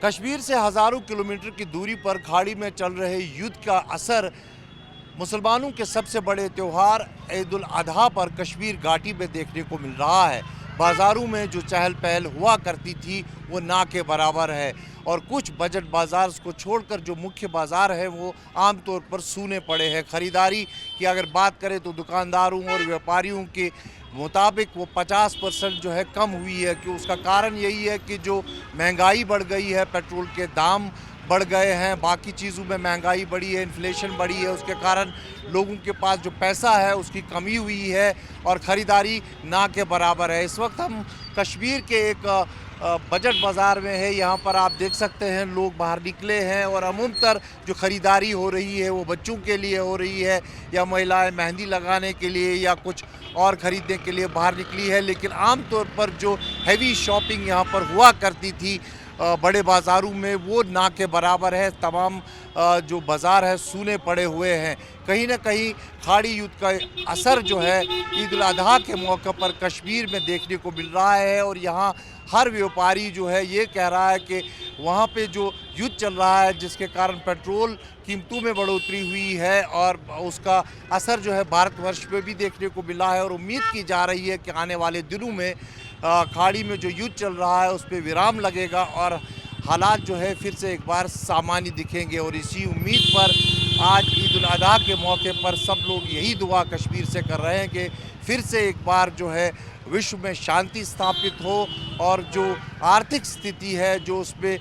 کشمیر سے ہزاروں کلومیٹر کی دوری پر کھاڑی میں چل رہے یدھ کا اثر مسلمانوں کے سب سے بڑے تہوار عید الاضحیٰ پر کشمیر گھاٹی میں دیکھنے کو مل رہا ہے۔ بازاروں میں جو چہل پہل ہوا کرتی تھی وہ نہ کے برابر ہے، اور کچھ بجٹ بازار کو چھوڑ کر جو مکھیہ بازار ہے وہ عام طور پر سونے پڑے ہیں۔ خریداری کی اگر بات کریں تو دکانداروں اور ویاپاریوں کے مطابق وہ 50% جو ہے کم ہوئی ہے، کہ اس کا کارن یہی ہے کہ جو مہنگائی بڑھ گئی ہے، پیٹرول کے دام بڑھ گئے ہیں، باقی چیزوں میں مہنگائی بڑھی ہے، انفلیشن بڑھی ہے، اس کے کارن لوگوں کے پاس جو پیسہ ہے اس کی کمی ہوئی ہے اور خریداری نہ کے برابر ہے۔ اس وقت ہم کشمیر کے ایک بجٹ بازار میں ہے، یہاں پر آپ دیکھ سکتے ہیں لوگ باہر نکلے ہیں، اور عموم تر جو خریداری ہو رہی ہے وہ بچوں کے لیے ہو رہی ہے، یا مہیلائیں مہندی لگانے کے لیے یا کچھ اور خریدنے کے لیے باہر نکلی ہے۔ لیکن عام طور پر جو ہیوی شاپنگ یہاں پر ہوا کرتی تھی بڑے بازاروں میں وہ نہ کے برابر ہے۔ تمام جو بازار ہے سونے پڑے ہوئے ہیں۔ کہیں نہ کہیں کھاڑی یدھ کا اثر جو ہے عید الاضحیٰ کے موقع پر کشمیر میں دیکھنے کو مل رہا ہے، اور یہاں ہر ویاپاری جو ہے یہ کہہ رہا ہے کہ وہاں پہ جو یدھ چل رہا ہے جس کے کارن پیٹرول قیمتوں میں بڑھوتری ہوئی ہے، اور اس کا اثر جو ہے بھارت ورش میں بھی دیکھنے کو ملا ہے، اور امید کی جا رہی ہے کہ آنے والے دنوں میں کھاڑی میں جو یدھ چل رہا ہے اس پہ ویرام لگے گا اور حالات جو ہے پھر سے ایک بار سامانی دکھیں گے۔ اور اسی امید پر آج عید الاضحیٰ کے موقع پر سب لوگ یہی دعا کشمیر سے کر رہے ہیں کہ پھر سے ایک بار جو ہے وشو میں شانتی ستھاپت ہو، اور جو آرتھک ستھتی ہے جو اس میں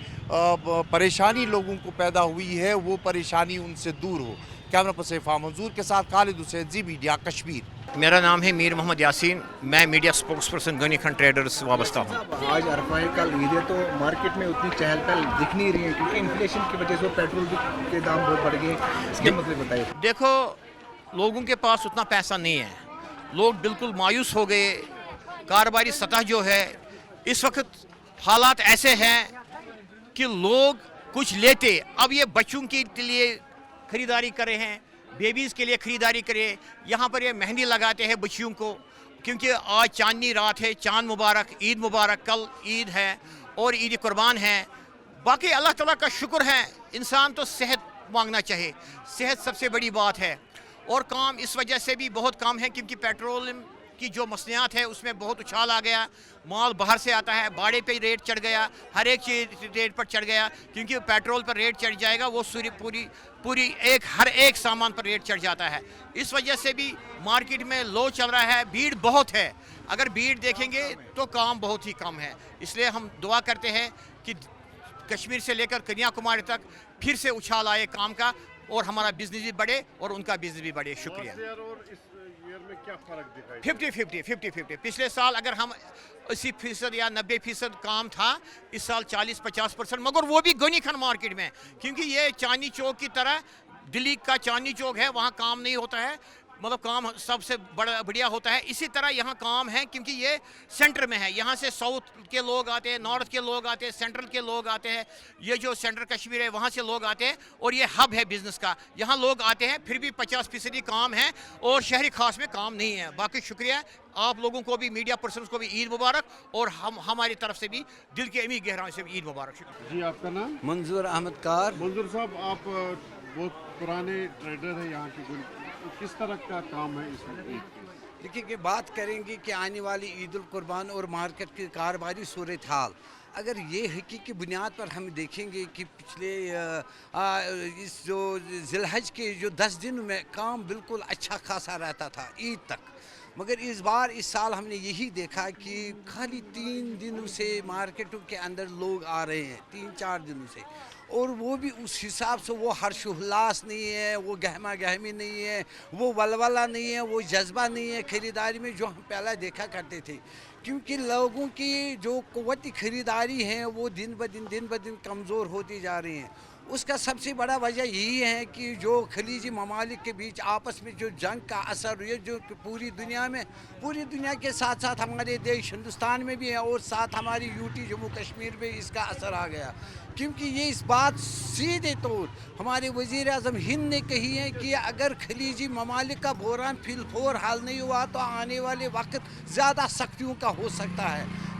پریشانی لوگوں کو پیدا ہوئی ہے وہ پریشانی ان سے دور ہو۔ کیمرہ پرسن فام منظور کے ساتھ خالد حسین، زی میڈیا کشمیر۔ میرا نام ہے میر محمد یاسین، میں میڈیا سپوکس پرسن غنی خان ٹریڈرز سے وابستہ ہوں۔ آج عرفہ ہے، کل عید ہے، تو مارکیٹ میں اتنی چہل پہل دکھ نہیں رہی ہے کیونکہ انفلیشن کی وجہ سے پیٹرول کے دام بہت بڑھ گئے۔ اس کے مطلب بتائیے۔ دیکھو، لوگوں کے پاس اتنا پیسہ نہیں ہے، لوگ بالکل مایوس ہو گئے۔ کاروباری سطح جو ہے اس وقت حالات ایسے ہیں کہ لوگ کچھ لیتے، اب یہ بچوں کے لیے خریداری کر رہے ہیں، بیبیز کے لیے خریداری کرے، یہاں پر یہ مہندی لگاتے ہیں بچیوں کو، کیونکہ آج چاندنی رات ہے، چاند مبارک، عید مبارک، کل عید ہے اور عید قربان ہے۔ باقی اللہ تعالیٰ کا شکر ہے، انسان تو صحت مانگنا چاہے، صحت سب سے بڑی بات ہے، اور کام اس وجہ سے بھی بہت کم ہے کیونکہ پیٹرولیم کی جو مصنوعات ہے اس میں بہت اچھال آ گیا، مال باہر سے آتا ہے، باڑے پہ ریٹ چڑھ گیا، ہر ایک چیز ریٹ پر چڑھ گیا، کیونکہ پیٹرول پر ریٹ چڑھ جائے گا وہ پوری ہر ایک سامان پر ریٹ چڑھ جاتا ہے۔ اس وجہ سے بھی مارکیٹ میں لو چل رہا ہے، بھیڑ بہت ہے۔ اگر بھیڑ دیکھیں گے تو کام بہت ہی کم ہے، اس لیے ہم دعا کرتے ہیں کہ کشمیر سے لے کر کنیا کماری تک پھر سے اچھال آئے کام کا، اور ہمارا بزنس بھی بڑھے اور ان کا بزنس بھی بڑھے۔ شکریہ۔ 50-50 پچھلے سال اگر ہم 80% یا 90% کام تھا، اس سال 40-50%، مگر وہ بھی غنی خان مارکیٹ میں، کیونکہ یہ چاندنی چوک کی طرح دلی کا چاندنی چوک ہے، وہاں کام نہیں ہوتا ہے، مطلب کام سب سے بڑھیا ہوتا ہے۔ اسی طرح یہاں کام ہے کیونکہ یہ سینٹر میں ہے، یہاں سے ساؤتھ کے لوگ آتے ہیں، نارتھ کے لوگ آتے ہیں، سینٹرل کے لوگ آتے ہیں، یہ جو سینٹر کشمیر ہے وہاں سے لوگ آتے ہیں، اور یہ ہب ہے بزنس کا، یہاں لوگ آتے ہیں، پھر بھی 50% کام ہے اور شہری خاص میں کام نہیں ہے۔ باقی شکریہ آپ لوگوں کو بھی، میڈیا پرسنز کو بھی عید مبارک، اور ہماری طرف سے بھی دل کے امید گہرائیوں سے بھی عید مبارک۔ جی، آپ کا نام؟ منظور احمد کار۔ منظور صاحب، آپ بہت پرانے ٹریڈر ہیں یہاں کے، کس طرح کا کام ہے اس وقت؟ دیکھیے کہ بات کریں گے کہ آنے والی عید القربان اور مارکیٹ کی کاروباری صورتحال، اگر یہ حقیقی بنیاد پر ہم دیکھیں گے کہ پچھلے اس جو ذی الحج کے جو 10 دن میں کام بالکل اچھا خاصا رہتا تھا عید تک، مگر اس سال ہم نے یہی دیکھا کہ خالی 3 دنوں سے مارکیٹوں کے اندر لوگ آ رہے ہیں، 3-4 دنوں سے، اور وہ بھی اس حساب سے وہ ہرش و ہلاس نہیں ہے، وہ گہما گہمی نہیں ہے، وہ ولولہ نہیں ہے، وہ جذبہ نہیں ہے خریداری میں جو ہم پہلے دیکھا کرتے تھے، کیونکہ لوگوں کی جو قوت خریداری ہے وہ دن بدن کمزور ہوتی جا رہی ہیں۔ اس کا سب سے بڑا وجہ یہی ہے کہ جو خلیجی ممالک کے بیچ آپس میں جو جنگ کا اثر ہے، جو پوری دنیا کے ساتھ ساتھ ہمارے دیش ہندوستان میں بھی ہے، اور ساتھ ہماری یوٹی جموں کشمیر میں اس کا اثر آ گیا، کیونکہ یہ اس بات سیدھے طور ہمارے وزیر اعظم ہند نے کہی ہے کہ اگر خلیجی ممالک کا بحران فی الفور حل نہیں ہوا تو آنے والے وقت زیادہ سختیوں کا ہو سکتا ہے،